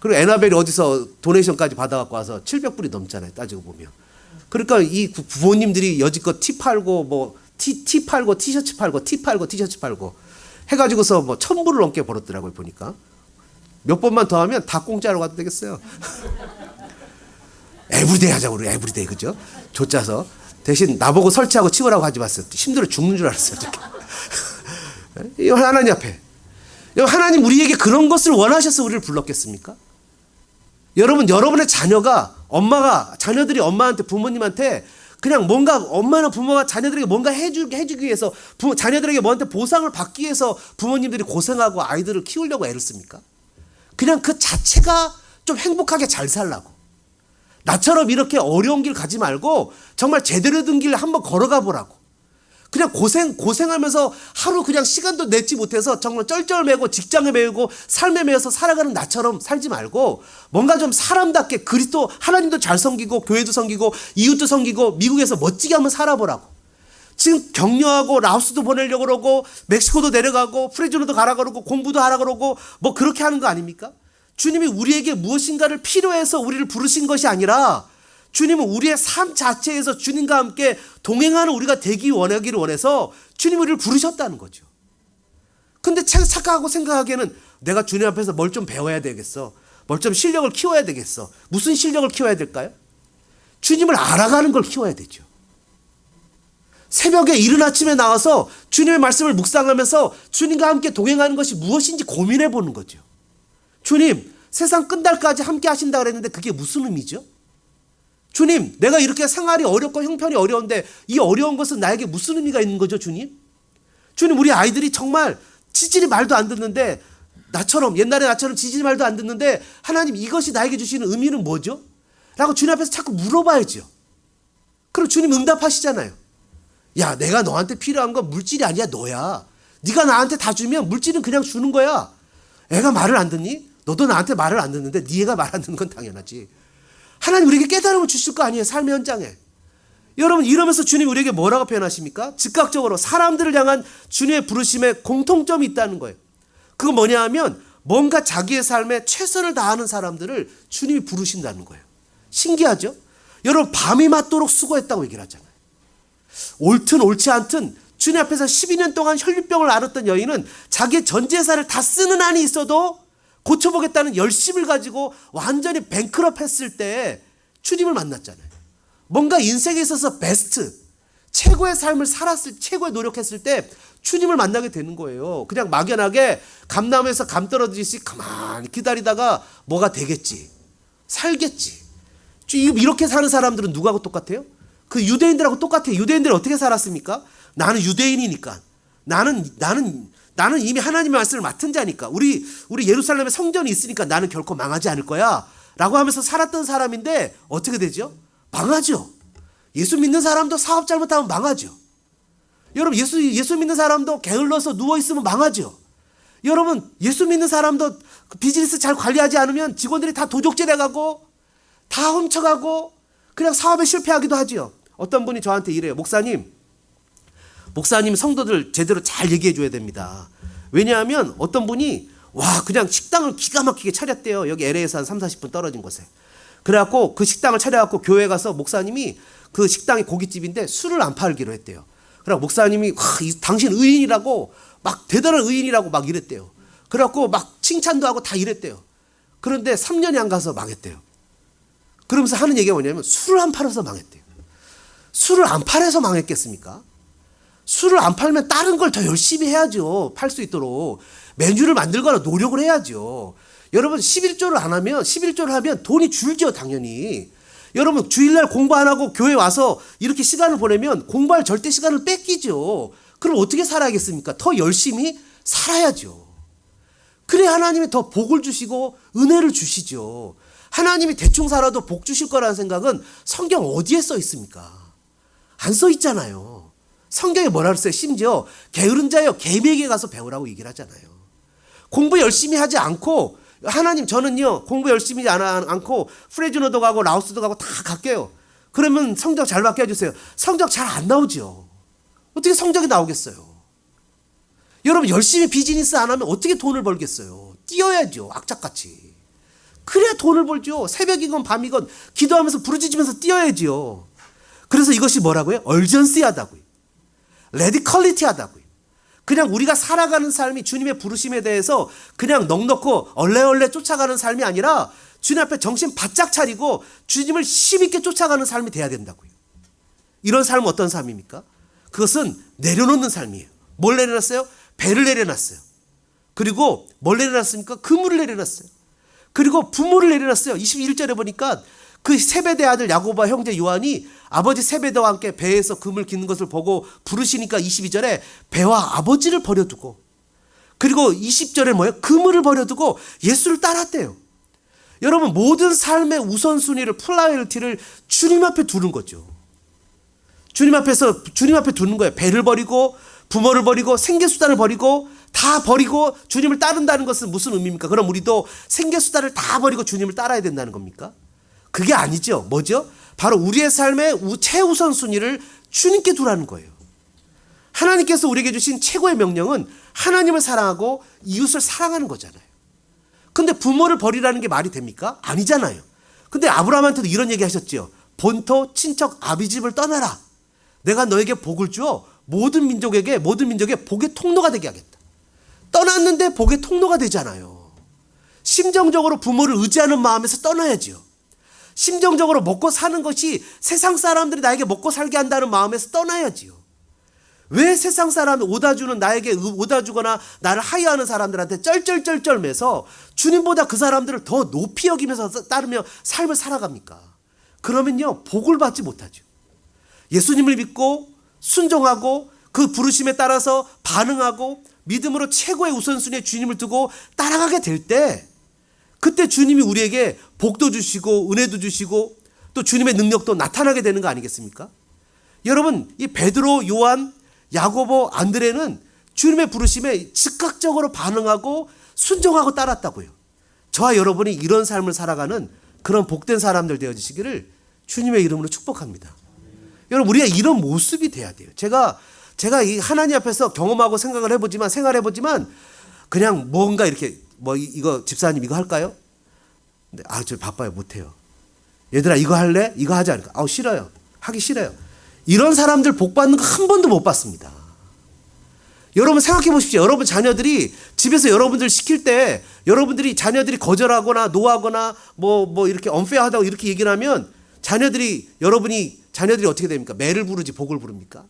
그리고 에나벨이 어디서 도네이션까지 받아갖고 와서 700불이 넘잖아요. 따지고 보면. 그러니까 이 부모님들이 여지껏 티 팔고 뭐 티 팔고 티셔츠 팔고 티 팔고 티셔츠 팔고 해가지고서 뭐 1000불을 넘게 벌었더라고요. 보니까. 몇 번만 더 하면 다 공짜로 가도 되겠어요. 에브리데이 하자고 그래요. 에브리데이. 그죠? 조짜서. 대신 나보고 설치하고 치우라고 하지 마세요. 힘들어 죽는 줄 알았어요. 이 하나님 앞에. 하나님 우리에게 그런 것을 원하셔서 우리를 불렀겠습니까? 여러분, 여러분의 자녀가, 자녀들이 엄마한테, 부모님한테 그냥 뭔가, 엄마나 부모가 자녀들에게 뭔가 해주기 위해서, 자녀들에게 뭐한테 보상을 받기 위해서 부모님들이 고생하고 아이들을 키우려고 애를 씁니까? 그냥 그 자체가 좀 행복하게 잘 살라고. 나처럼 이렇게 어려운 길 가지 말고 정말 제대로 된 길 한번 걸어가 보라고. 그냥 고생하면서 하루 그냥 시간도 내지 못해서 정말 쩔쩔매고 직장에 매이고 삶에 매여서 살아가는 나처럼 살지 말고 뭔가 좀 사람답게 그리스도 하나님도 잘 섬기고 교회도 섬기고 이웃도 섬기고 미국에서 멋지게 한번 살아보라고. 지금 격려하고 라오스도 보내려고 그러고 멕시코도 내려가고 프레즈노도 가라 그러고 공부도 하라 그러고 뭐 그렇게 하는 거 아닙니까? 주님이 우리에게 무엇인가를 필요해서 우리를 부르신 것이 아니라 주님은 우리의 삶 자체에서 주님과 함께 동행하는 우리가 되기 원하기를 원해서 주님이 우리를 부르셨다는 거죠. 근데 착각하고 생각하기에는 내가 주님 앞에서 뭘 좀 배워야 되겠어. 뭘 좀 실력을 키워야 되겠어. 무슨 실력을 키워야 될까요? 주님을 알아가는 걸 키워야 되죠. 새벽에 이른 아침에 나와서 주님의 말씀을 묵상하면서 주님과 함께 동행하는 것이 무엇인지 고민해 보는 거죠. 주님, 세상 끝날까지 함께 하신다 그랬는데 그게 무슨 의미죠? 주님, 내가 이렇게 생활이 어렵고 형편이 어려운데 이 어려운 것은 나에게 무슨 의미가 있는 거죠, 주님? 주님, 우리 아이들이 정말 지질이 말도 안 듣는데 옛날에 나처럼 지질이 말도 안 듣는데 하나님 이것이 나에게 주시는 의미는 뭐죠? 라고 주님 앞에서 자꾸 물어봐야죠. 그럼 주님 응답하시잖아요. 야, 내가 너한테 필요한 건 물질이 아니야, 너야. 네가 나한테 다 주면 물질은 그냥 주는 거야. 애가 말을 안 듣니? 너도 나한테 말을 안 듣는데 네 애가 말 안 듣는 건 당연하지. 하나님 우리에게 깨달음을 주실 거 아니에요, 삶의 현장에. 여러분, 이러면서 주님이 우리에게 뭐라고 표현하십니까? 즉각적으로 사람들을 향한 주님의 부르심에 공통점이 있다는 거예요. 그건 뭐냐 하면 뭔가 자기의 삶에 최선을 다하는 사람들을 주님이 부르신다는 거예요. 신기하죠? 여러분, 밤이 맞도록 수고했다고 얘기를 하잖아요. 옳든 옳지 않든 주님 앞에서 12년 동안 혈류병을 앓았던 여인은 자기의 전 재산을 다 쓰는 한이 있어도 고쳐보겠다는 열심을 가지고 완전히 뱅크럽 했을 때 주님을 만났잖아요. 뭔가 인생에 있어서 베스트, 최고의 삶을 최고의 노력했을 때 주님을 만나게 되는 거예요. 그냥 막연하게 감나무에서 감 떨어지듯이 가만히 기다리다가 뭐가 되겠지, 살겠지. 이렇게 사는 사람들은 누구하고 똑같아요? 그 유대인들하고 똑같아요. 유대인들은 어떻게 살았습니까? 나는 유대인이니까. 나는 이미 하나님의 말씀을 맡은 자니까. 우리 예루살렘에 성전이 있으니까 나는 결코 망하지 않을 거야. 라고 하면서 살았던 사람인데 어떻게 되죠? 망하죠. 예수 믿는 사람도 사업 잘못하면 망하죠. 여러분, 예수 믿는 사람도 게을러서 누워있으면 망하죠. 여러분, 예수 믿는 사람도 비즈니스 잘 관리하지 않으면 직원들이 다 도적질 해가고 다 훔쳐가고 그냥 사업에 실패하기도 하죠. 어떤 분이 저한테 이래요. 목사님 성도들 제대로 잘 얘기해 줘야 됩니다. 왜냐하면 어떤 분이 그냥 식당을 기가 막히게 차렸대요. 여기 LA에서 한 30, 40분 떨어진 곳에. 그래갖고 그 식당을 차려갖고 교회 가서 목사님이 그 식당이 고깃집인데 술을 안 팔기로 했대요. 그래갖고 목사님이 당신 의인이라고 막 대단한 의인이라고 막 이랬대요. 그래갖고 막 칭찬도 하고 다 이랬대요. 그런데 3년이 안 가서 망했대요. 그러면서 하는 얘기가 뭐냐면 술을 안 팔아서 망했대요. 술을 안 팔아서 망했겠습니까? 술을 안 팔면 다른 걸 더 열심히 해야죠. 팔 수 있도록. 메뉴를 만들거나 노력을 해야죠. 여러분, 11조를 하면 돈이 줄죠, 당연히. 여러분, 주일날 공부 안 하고 교회 와서 이렇게 시간을 보내면 공부할 절대 시간을 뺏기죠. 그럼 어떻게 살아야겠습니까? 더 열심히 살아야죠. 그래 하나님이 더 복을 주시고 은혜를 주시죠. 하나님이 대충 살아도 복 주실 거라는 생각은 성경 어디에 써 있습니까? 안 써 있잖아요. 성경에 뭐라 그랬어요? 심지어 게으른 자여 개미에게 가서 배우라고 얘기를 하잖아요. 공부 열심히 하지 않고 하나님 저는요 공부 열심히 않고 프레즈노도 가고 라오스도 가고 다 갈게요. 그러면 성적 잘 받게 해주세요. 성적 잘 안 나오죠. 어떻게 성적이 나오겠어요? 여러분 열심히 비즈니스 안 하면 어떻게 돈을 벌겠어요? 뛰어야죠. 악착같이. 그래야 돈을 벌죠. 새벽이건 밤이건 기도하면서 부르짖으면서 뛰어야지요. 그래서 이것이 뭐라고요? 얼전시하다고요. 레디컬리티하다고요. 그냥 우리가 살아가는 삶이 주님의 부르심에 대해서 그냥 넉넉고 얼레얼레 쫓아가는 삶이 아니라 주님 앞에 정신 바짝 차리고 주님을 힘있게 쫓아가는 삶이 돼야 된다고요. 이런 삶은 어떤 삶입니까? 그것은 내려놓는 삶이에요. 뭘 내려놨어요? 배를 내려놨어요. 그리고 뭘 내려놨습니까? 그물을 내려놨어요. 그리고 부모를 내려놨어요. 21절에 보니까 그 세베대 아들 야고보와 형제 요한이 아버지 세베대와 함께 배에서 금을 기는 것을 보고 부르시니까 22절에 배와 아버지를 버려두고, 그리고 20절에 뭐예요? 그물을 버려두고 예수를 따랐대요. 여러분, 모든 삶의 우선순위를, 플라이어리티를 주님 앞에 두는 거죠. 주님 앞에 두는 거예요. 배를 버리고 부모를 버리고 생계수단을 버리고 다 버리고 주님을 따른다는 것은 무슨 의미입니까? 그럼 우리도 생계수단을 다 버리고 주님을 따라야 된다는 겁니까? 그게 아니죠. 뭐죠? 바로 우리의 삶의 최우선 순위를 주님께 두라는 거예요. 하나님께서 우리에게 주신 최고의 명령은 하나님을 사랑하고 이웃을 사랑하는 거잖아요. 근데 부모를 버리라는 게 말이 됩니까? 아니잖아요. 근데 아브라함한테도 이런 얘기 하셨죠. 본토 친척 아비집을 떠나라. 내가 너에게 복을 주어 모든 민족의 복의 통로가 되게 하겠다. 떠났는데 복의 통로가 되잖아요. 심정적으로 부모를 의지하는 마음에서 떠나야죠. 심정적으로 먹고 사는 것이 세상 사람들이 나에게 먹고 살게 한다는 마음에서 떠나야지요. 왜 세상 사람이 나에게 오다 주거나 나를 하야하는 사람들한테 쩔쩔쩔쩔 매서 주님보다 그 사람들을 더 높이 여기면서 따르며 삶을 살아갑니까? 그러면요, 복을 받지 못하죠. 예수님을 믿고 순종하고 그 부르심에 따라서 반응하고 믿음으로 최고의 우선순위에 주님을 두고 따라가게 될 때, 그때 주님이 우리에게 복도 주시고 은혜도 주시고 또 주님의 능력도 나타나게 되는 거 아니겠습니까? 여러분, 이 베드로, 요한, 야고보, 안드레는 주님의 부르심에 즉각적으로 반응하고 순종하고 따랐다고요. 저와 여러분이 이런 삶을 살아가는 그런 복된 사람들 되어주시기를 주님의 이름으로 축복합니다. 여러분, 우리가 이런 모습이 돼야 돼요. 제가 이 하나님 앞에서 경험하고 생활해보지만 그냥 뭔가 이렇게 이거 집사님 이거 할까요? 근데 저 바빠요, 못해요. 얘들아 이거 할래? 이거 하자. 싫어요. 하기 싫어요. 이런 사람들 복 받는 거 한 번도 못 봤습니다. 여러분 생각해 보십시오. 여러분 자녀들이 집에서 여러분들 시킬 때 여러분들이 자녀들이 거절하거나 노하거나 뭐 이렇게 언페어하다고 이렇게 얘기를 하면 자녀들이 어떻게 됩니까? 매를 부르지 복을 부릅니까?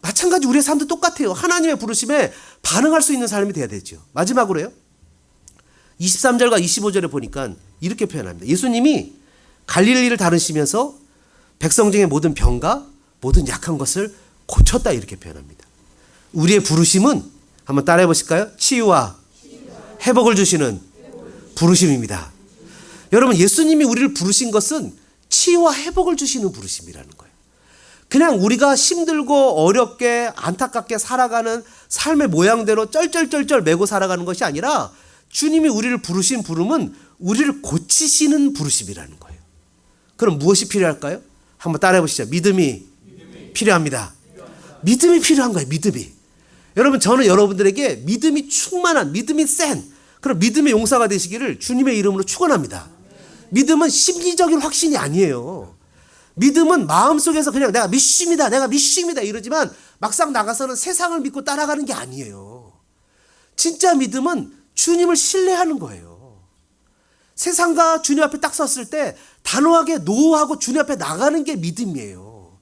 마찬가지 우리의 삶도 똑같아요. 하나님의 부르심에 반응할 수 있는 삶이 돼야 되죠. 마지막으로요. 23절과 25절에 보니까 이렇게 표현합니다. 예수님이 갈릴리를 다니시면서 백성 중에 모든 병과 모든 약한 것을 고쳤다 이렇게 표현합니다. 우리의 부르심은 한번 따라해 보실까요? 치유와 회복을 주시는 부르심입니다. 여러분, 예수님이 우리를 부르신 것은 치유와 회복을 주시는 부르심이라는 거예요. 그냥 우리가 힘들고 어렵게 안타깝게 살아가는 삶의 모양대로 쩔쩔쩔쩔 매고 살아가는 것이 아니라 주님이 우리를 부르신 부름은 우리를 고치시는 부르심이라는 거예요. 그럼 무엇이 필요할까요? 한번 따라해 보시죠. 믿음이 필요합니다. 믿음이 필요한 거예요. 믿음이. 여러분, 저는 여러분들에게 믿음이 충만한, 믿음이 센 그런 믿음의 용사가 되시기를 주님의 이름으로 축원합니다. 믿음은 심리적인 확신이 아니에요. 믿음은 마음속에서 그냥 내가 믿습니다 이러지만 막상 나가서는 세상을 믿고 따라가는 게 아니에요. 진짜 믿음은 주님을 신뢰하는 거예요. 세상과 주님 앞에 딱 섰을 때 단호하게 노하고 주님 앞에 나가는 게 믿음이에요.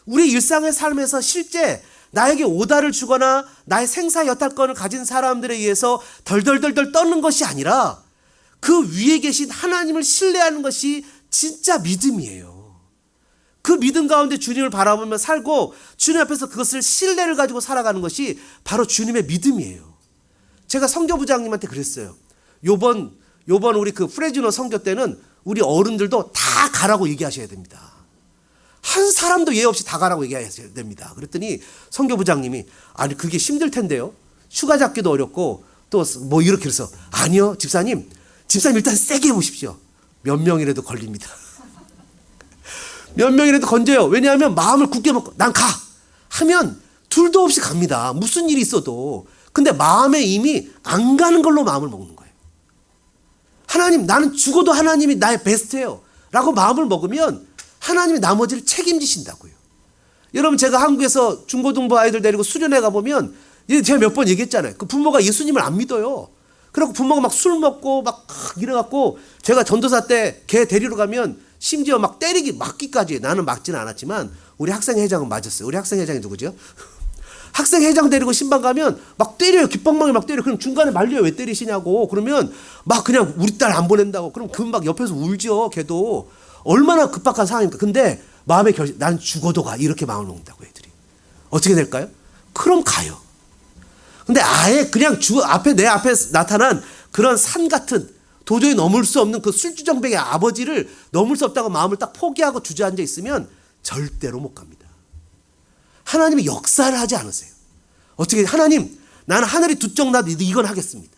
우리 일상의 삶에서 실제 나에게 오다를 주거나 나의 생사 여탈권을 가진 사람들에 의해서 덜덜덜덜 떠는 것이 아니라 그 위에 계신 하나님을 신뢰하는 것이 진짜 믿음이에요. 그 믿음 가운데 주님을 바라보며 살고 주님 앞에서 그것을 신뢰를 가지고 살아가는 것이 바로 주님의 믿음이에요. 제가 선교부장님한테 그랬어요. 요번 우리 그 프레즈노 선교 때는 우리 어른들도 다 가라고 얘기하셔야 됩니다. 한 사람도 예외 없이 다 가라고 얘기하셔야 됩니다. 그랬더니 선교부장님이 아니 그게 힘들 텐데요. 휴가 잡기도 어렵고 또 뭐 이렇게 해서 아니요 집사님 일단 세게 해보십시오. 몇 명이라도 걸립니다. 몇 명이라도 건져요. 왜냐하면 마음을 굳게 먹고 난 가 하면 둘도 없이 갑니다. 무슨 일이 있어도. 근데 마음에 이미 안 가는 걸로 마음을 먹는 거예요. 하나님, 나는 죽어도 하나님이 나의 베스트예요 라고 마음을 먹으면 하나님이 나머지를 책임지신다고요. 여러분, 제가 한국에서 중고등부 아이들 데리고 수련회 가보면 제가 몇 번 얘기했잖아요. 그 부모가 예수님을 안 믿어요. 그래갖고 부모가 막 술 먹고 막 이래갖고 제가 전도사 때 걔 데리러 가면 심지어 막 때리기 맞기까지, 나는 맞지는 않았지만 우리 학생회장은 맞았어요. 우리 학생회장이 누구죠? 학생회장 데리고 신방 가면 막 때려요. 깃방망이 막 때려요. 그럼 중간에 말려요. 왜 때리시냐고. 그러면 막 그냥 우리 딸 안 보낸다고. 그럼 그 막 옆에서 울죠. 걔도. 얼마나 급박한 상황입니까? 근데 마음의 결심, 난 죽어도 가. 이렇게 마음을 먹는다고 애들이. 어떻게 될까요? 그럼 가요. 근데 아예 그냥 내 앞에 나타난 그런 산 같은 도저히 넘을 수 없는 그 술주정뱅의 아버지를 넘을 수 없다고 마음을 딱 포기하고 주저앉아 있으면 절대로 못 갑니다. 하나님이 역사를 하지 않으세요. 어떻게, 하나님, 나는 하늘이 두 쪽 나도 이건 하겠습니다.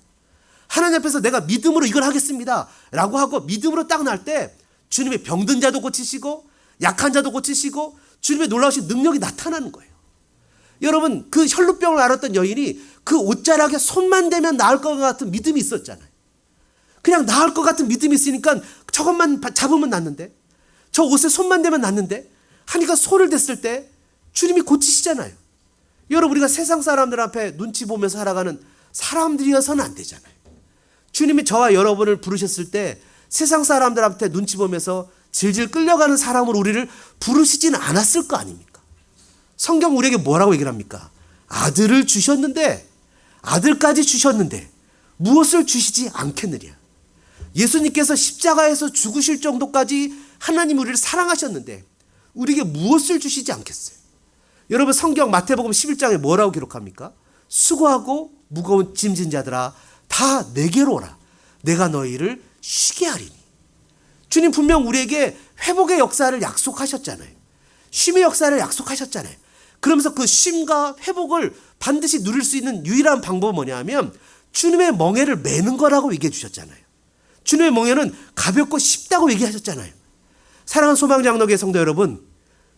하나님 앞에서 내가 믿음으로 이걸 하겠습니다 라고 하고 믿음으로 딱 날 때 주님의 병든 자도 고치시고 약한 자도 고치시고 주님의 놀라우신 능력이 나타나는 거예요. 여러분, 그 혈루병을 앓았던 여인이 그 옷자락에 손만 대면 나을 것 같은 믿음이 있었잖아요. 그냥 나을 것 같은 믿음이 있으니까 저것만 잡으면 낫는데, 저 옷에 손만 대면 낫는데 하니까 손을 댔을 때 주님이 고치시잖아요. 여러분, 우리가 세상 사람들 앞에 눈치 보면서 살아가는 사람들이어서는 안 되잖아요. 주님이 저와 여러분을 부르셨을 때 세상 사람들한테 눈치 보면서 질질 끌려가는 사람으로 우리를 부르시지는 않았을 거 아닙니까? 성경 우리에게 뭐라고 얘기를 합니까? 아들을 주셨는데, 아들까지 주셨는데 무엇을 주시지 않겠느냐. 예수님께서 십자가에서 죽으실 정도까지 하나님 우리를 사랑하셨는데 우리에게 무엇을 주시지 않겠어요? 여러분, 성경 마태복음 11장에 뭐라고 기록합니까? 수고하고 무거운 짐진 자들아 다 내게로 오라. 내가 너희를 쉬게 하리니. 주님 분명 우리에게 회복의 역사를 약속하셨잖아요. 쉼의 역사를 약속하셨잖아요. 그러면서 그 쉼과 회복을 반드시 누릴 수 있는 유일한 방법은 뭐냐면 주님의 멍에를 매는 거라고 얘기해 주셨잖아요. 주님의 멍에는 가볍고 쉽다고 얘기하셨잖아요. 사랑하는 소망장로교회 성도 여러분,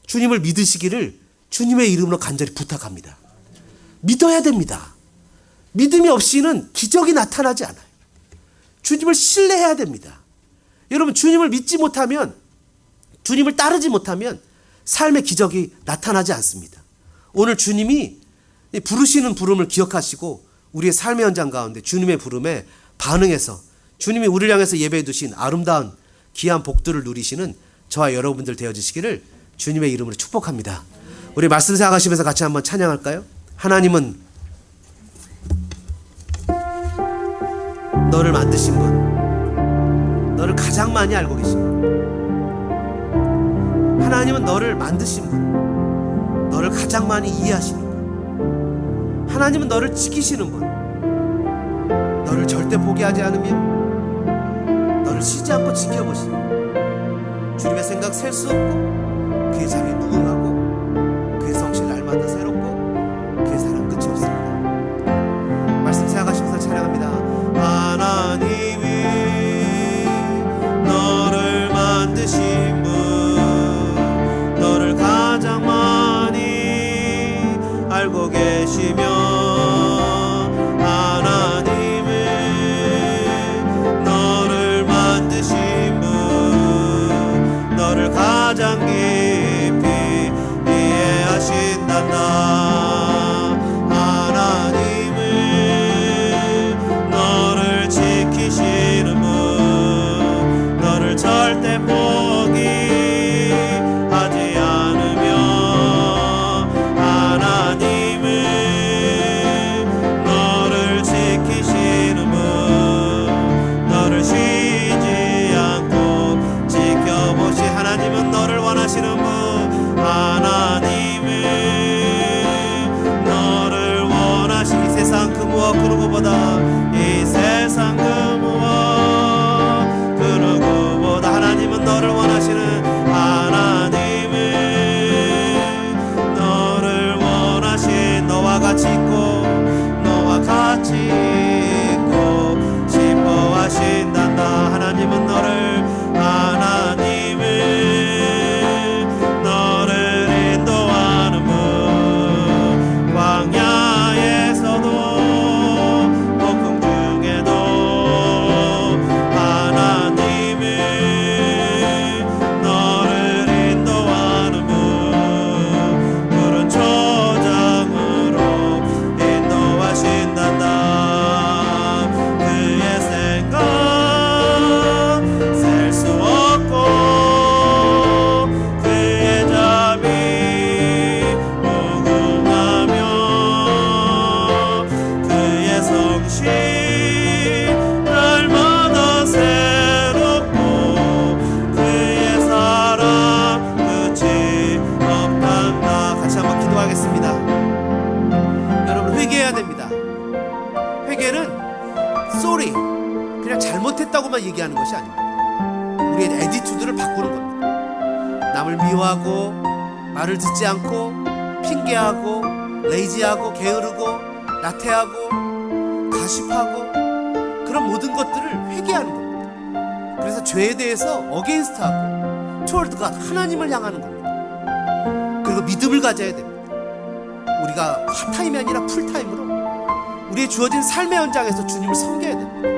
주님을 믿으시기를 주님의 이름으로 간절히 부탁합니다. 믿어야 됩니다. 믿음이 없이는 기적이 나타나지 않아요. 주님을 신뢰해야 됩니다. 여러분, 주님을 믿지 못하면, 주님을 따르지 못하면 삶의 기적이 나타나지 않습니다. 오늘 주님이 부르시는 부름을 기억하시고 우리의 삶의 현장 가운데 주님의 부름에 반응해서 주님이 우리를 향해서 예배해 두신 아름다운 귀한 복들을 누리시는 저와 여러분들 되어주시기를 주님의 이름으로 축복합니다. 우리 말씀 생각하시면서 같이 한번 찬양할까요? 하나님은 너를 만드신 분, 너를 가장 많이 알고 계신 분, 하나님은 너를 만드신 분, 너를 가장 많이 이해하시는 분, 하나님은 너를 지키시는 분, 너를 절대 포기하지 않으며 너를 쉬지 않고 지켜보시고 주님의 생각 셀 수 없고 그의 잠이 무궁하고 그의 성실 날마다 새롭고 그의 사랑 끝이 없습니다. 말씀 생각하시면서 찬양합니다. 하나님이 너를 만드신 분, 너를 가장 많이 알고 계시며 하나님은 너를 만드신 분, 너를 가장 깊이 이해하신단다. 주시 날마다 새롭고 그의 사랑 끝이 없단다. 같이 한번 기도하겠습니다. 여러분, 회개해야 됩니다. 회개는 sorry 그냥 잘못했다고만 얘기하는 것이 아닙니다. 우리의 애티튜드를 바꾸는 겁니다. 남을 미워하고 말을 듣지 않고 핑계하고 레이지하고 게으르고 나태하고 가십하고 그런 모든 것들을 회개하는 겁니다. 그래서 죄에 대해서 어게인스트하고 toward God, 하나님을 향하는 겁니다. 그리고 믿음을 가져야 됩니다. 우리가 파타임이 아니라 풀타임으로 우리의 주어진 삶의 현장에서 주님을 섬겨야 됩니다.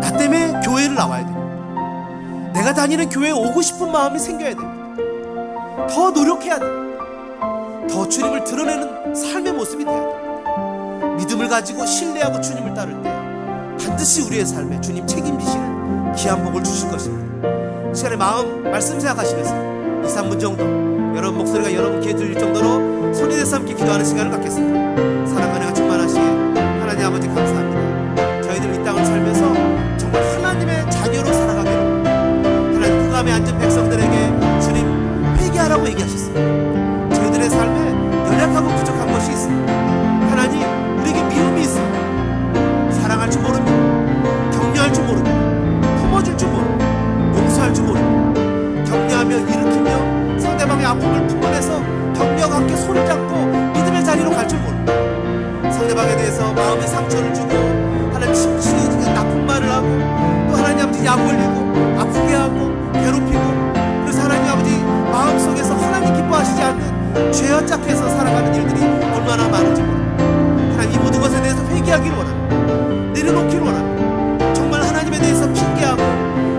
나 때문에 교회를 나와야 됩니다. 내가 다니는 교회에 오고 싶은 마음이 생겨야 됩니다. 더 노력해야 됩니다. 더 주님을 드러내는 삶의 모습이 돼야 됩니다. 믿음을 가지고 신뢰하고 주님을 따를 때 반드시 우리의 삶에 주님 책임지시는 귀한 복을 주실 것입니다. 시간에 마음 말씀 생각하시면서 2, 3분 정도 여러분 목소리가 여러분 귀에 들릴 정도로 손이 내서 함께 기도하는 시간을 갖겠습니다. 사랑하는 은혜가 충만하시게 하나님 아버지 감사합니다. 저희들 이 땅을 살면서 정말 하나님의 자녀로 살아가기를 하나님 그 감에 앉은 백성들에게 주님 회개하라고 얘기하셨습니다. 저희들의 삶에 연약하고 부족한 것이 있습니다. 하나님, 우리에게 미움이 있습니다. 사랑할 줄 모릅니다. 격려할 줄 모릅니다. 품어줄 줄 모릅니다. 용서할 줄 모릅니다. 격려하며 일으키며 상대방의 아픔을 품어내서 격려와 함께 손을 잡고 믿음의 자리로 갈 줄 모릅니다. 상대방에 대해서 마음의 상처를 주고 하나님 심쿵이 나쁜 말을 하고 또 하나님 아버지 약 올리고 아프게 하고 괴롭히고 그래서 하나님 아버지 마음속에서 하나님 기뻐하시지 않는 죄와 짝해서 살아가는 일들이 얼마나 많은지 모릅니다. 하나님 이 모든 것에 대해서 회개하기를 원합니다. 내려놓기를 원합니다. 정말 하나님에 대해서 핑계하고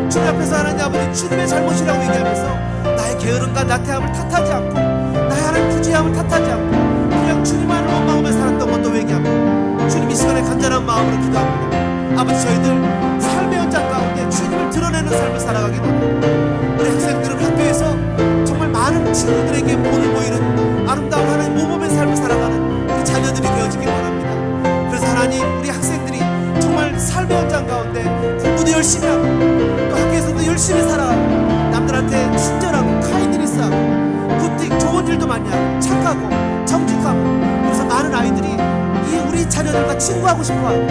주님 앞에서 하나님 아버지 주님의 잘못이라고 얘기하면서 나의 게으름과 나태함을 탓하지 않고 나의 하나님 부재함을 탓하지 않고 그냥 주님만을 온 마음에 살았던 것도 회개합니다. 주님 이 시간에 간절한 마음으로 기도합니다. 아버지 저희들 삶의 현장 가운데 주님을 드러내는 삶을 살아가기를 원합니다. 우리 학생들은 학교에서 정말 많은 친구들에게 본을 보이는 아름다운 하나님 모범의 삶을 살아가는 우리 자녀들이 되어지길 원합니다. 그래서 하나님 우리 학생들이 정말 삶의 현장 가운데 공부도 열심히 하고 또 학교에서도 열심히 살아가고 남들한테 친절하고 카인드니스하고 굿띵 좋은 일도 많이 하고 착하고 정직하고 그래서 많은 아이들이 우리 자녀들과 친구하고 싶어하고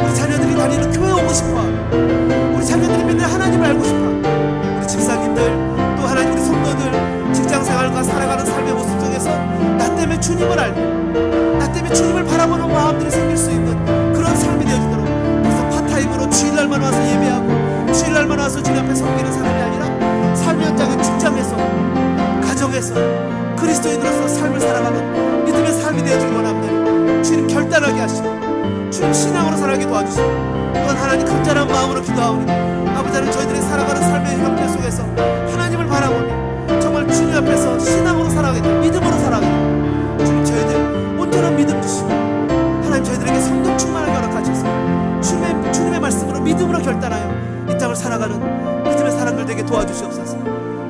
우리 자녀들이 다니는 교회 오고 싶어하고 우리 자녀들이 맨날 하나님을 알고 싶어하고 우리 집사님들 또 하나님 우리 성도들 직장생활과 살아가는 삶의 모습 속에서 나 때문에 주님을 알고 나 때문에 주님을 바라보는 마음들이 생길 수 있는 그런 삶이 되어지도록 그래서 파타임으로 주일날만 와서 예배하고 주일날만 와서 주님 앞에 섬기는 사람이 아니라 삶의 현장은 직장에서 가정에서 그리스도인으로서 삶을 살아가는 믿음의 삶이 되어지길 원합니다. 주님 결단하게 하시고 주님 신앙으로 살아가게 도와주시고 또한 하나님 간절한 마음으로 기도하오니 아버지 하나님 저희들의 살아가는 삶의 형태 속에서 하나님을 바라보며 정말 주님 앞에서 신앙으로 살아가겠다 믿음으로 살아가겠다 주님 저희들 온전한 믿음 주시고 하나님 저희들에게 성령 충만을 허락하셔서 주님의 말씀으로 믿음으로 결단하여 이 땅을 살아가는 믿음의 사람들 되게 도와주시옵소서.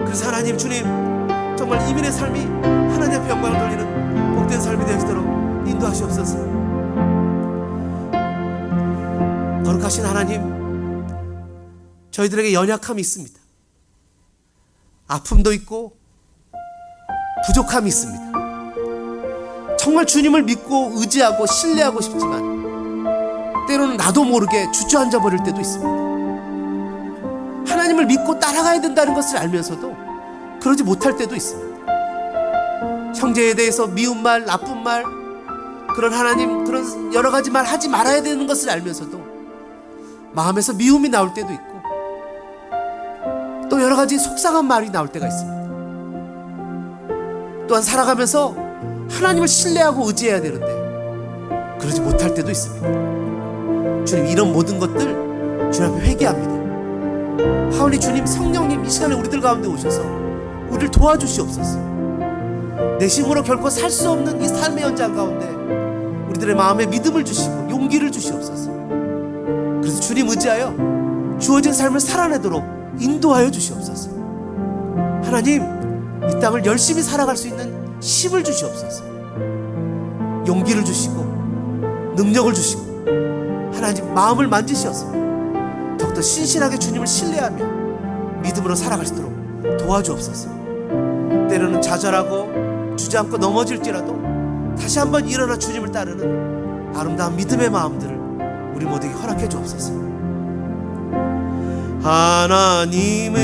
그래서 하나님 주님 정말 이민의 삶이 하나님 앞에 영광을 돌리는 복된 삶이 되어지도록 인도하시옵소서. 거룩하신 하나님 저희들에게 연약함이 있습니다. 아픔도 있고 부족함이 있습니다. 정말 주님을 믿고 의지하고 신뢰하고 싶지만 때로는 나도 모르게 주저앉아 버릴 때도 있습니다. 하나님을 믿고 따라가야 된다는 것을 알면서도 그러지 못할 때도 있습니다. 형제에 대해서 미운 말, 나쁜 말, 그런 하나님 그런 여러 가지 말 하지 말아야 되는 것을 알면서도 마음에서 미움이 나올 때도 있고 또 여러 가지 속상한 말이 나올 때가 있습니다. 또한 살아가면서 하나님을 신뢰하고 의지해야 되는데 그러지 못할 때도 있습니다. 주님 이런 모든 것들 주님 앞에 회개합니다. 하오니 주님 성령님 이 시간에 우리들 가운데 오셔서 우리를 도와주시옵소서. 내 힘으로 결코 살 수 없는 이 삶의 현장 가운데 우리들의 마음에 믿음을 주시고 용기를 주시옵소서. 그래서 주님 의지하여 주어진 삶을 살아내도록 인도하여 주시옵소서. 하나님 이 땅을 열심히 살아갈 수 있는 힘을 주시옵소서. 용기를 주시고 능력을 주시고 하나님 마음을 만지셔서 더욱더 신실하게 주님을 신뢰하며 믿음으로 살아갈 수 있도록 도와주옵소서. 때로는 좌절하고 주저앉고 넘어질지라도 다시 한번 일어나 주님을 따르는 아름다운 믿음의 마음들을 우리 모두에게 허락해 주옵소서. 하나님은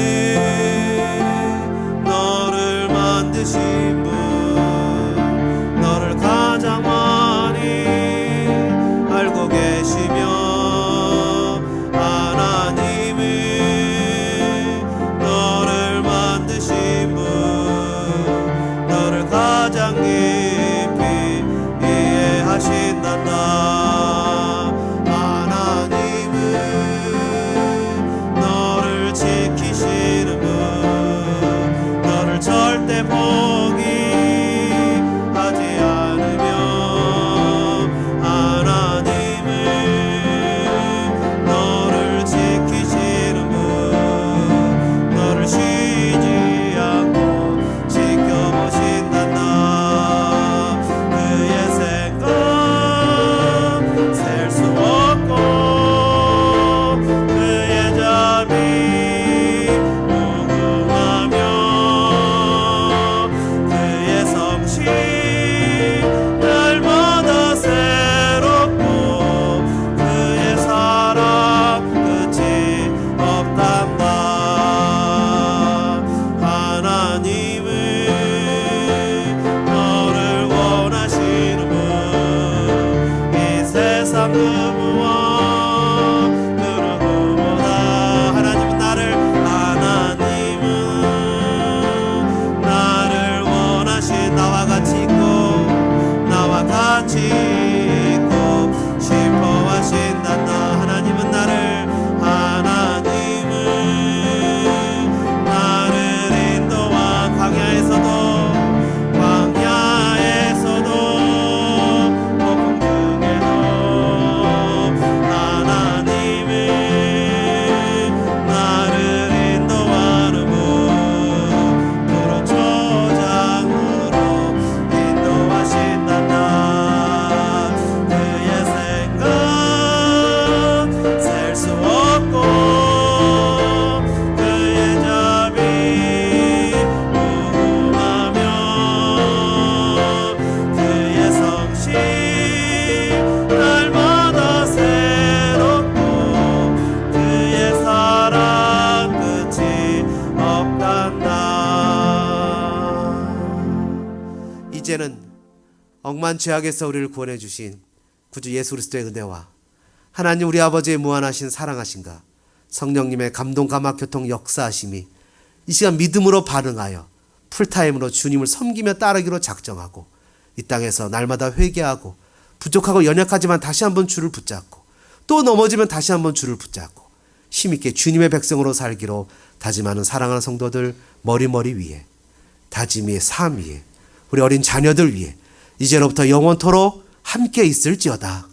너를 만드신 분, 너를 가장 많이 알고 계시며, 하나님은 너를 만드신 분, 너를 가장 깊이 이해하신단다. 지키시는 분, 너를 절대 포기하지 않으며, 하나님은 너를 지키시는 분, 너를 쉬지 않고 지켜보신단다. 그의 생각 셀 수 없고 그의 자비 날마다 새롭고 그의 사랑 끝이 없단다. 하나님은 너를 원하시는 분, 이 세상 그 무엇 그 누구보다 하나님은 나를 원하신 나와 같이 있고 싶어하신단다. 하나님은 나를 인도와 광야에서도 폭풍 중에도 하나님은 나를 인도하는 분, 푸른 초장으로 인도하신단다. 날마다 새롭고 그의 사랑 끝이 없단다. 이제는 억만 죄악에서 우리를 구원해 주신 구주 예수 그리스도의 은혜와 하나님 우리 아버지의 무한하신 사랑하심과 성령님의 감동 감화 교통 역사하심이 이 시간 믿음으로 반응하여 풀타임으로 주님을 섬기며 따르기로 작정하고 이 땅에서 날마다 회개하고 부족하고 연약하지만 다시 한번 주를 붙잡고 또 넘어지면 다시 한번 주를 붙잡고 힘있게 주님의 백성으로 살기로 다짐하는 사랑하는 성도들 머리머리 위에, 다짐의 삶 위에, 우리 어린 자녀들 위에 이제로부터 영원토록 함께 있을지어다.